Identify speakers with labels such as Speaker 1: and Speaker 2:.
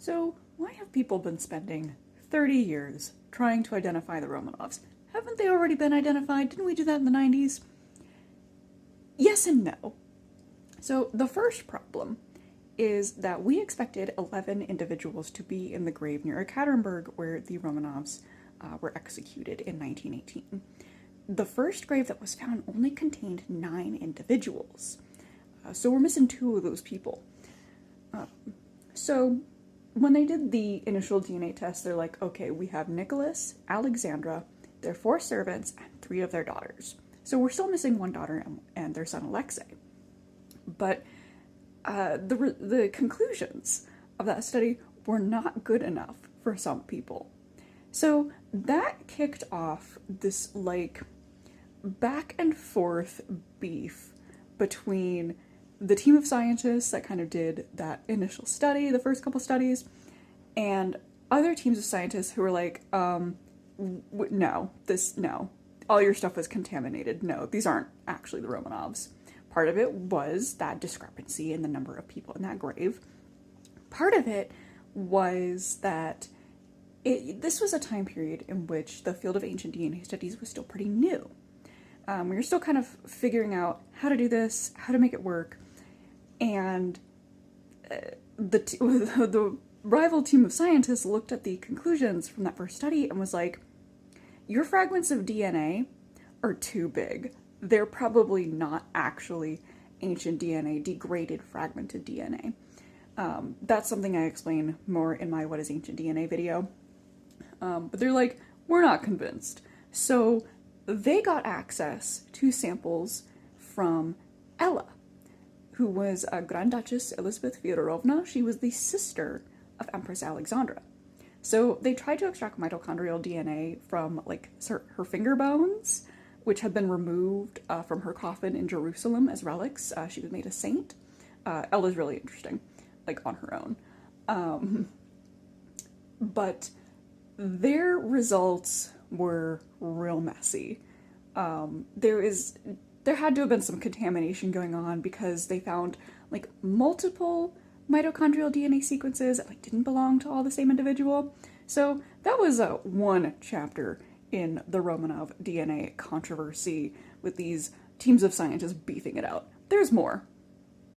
Speaker 1: So, why have people been spending 30 years trying to identify the Romanovs? Haven't they already been identified? Didn't we do that in the 90s? Yes and no. So, the first problem is that we expected 11 individuals to be in the grave near Ekaterinburg where the Romanovs were executed in 1918. The first grave that was found only contained 9 individuals. So we're missing 2 of those people. So when they did the initial DNA test, they're like, okay, we have Nicholas, Alexandra, their 4 servants, and 3 of their daughters. So we're still missing 1 daughter and their son Alexei. But the conclusions of that study were not good enough for some people. So that kicked off this back and forth beef between the team of scientists that kind of did that initial study, the first couple studies, and other teams of scientists who were like, no, all your stuff was contaminated. No, these aren't actually the Romanovs. Part of it was that discrepancy in the number of people in that grave. Part of it was that this was a time period in which the field of ancient DNA studies was still pretty new. We were still kind of figuring out how to do this, how to make it work, and the rival team of scientists looked at the conclusions from that first study and was like, your fragments of DNA are too big. They're probably not actually ancient DNA, degraded fragmented DNA. That's something I explain more in my What is Ancient DNA video. But they're like, we're not convinced. So they got access to samples from Ella, who was Grand Duchess Elizabeth Fyodorovna. She was the sister of Empress Alexandra. So they tried to extract mitochondrial DNA from her finger bones, which had been removed from her coffin in Jerusalem as relics. She was made a saint. Ella's really interesting, on her own. But their results were real messy. There had to have been some contamination going on because they found multiple mitochondrial DNA sequences that didn't belong to all the same individual. So that was one chapter in the Romanov DNA controversy with these teams of scientists beefing it out. There's more.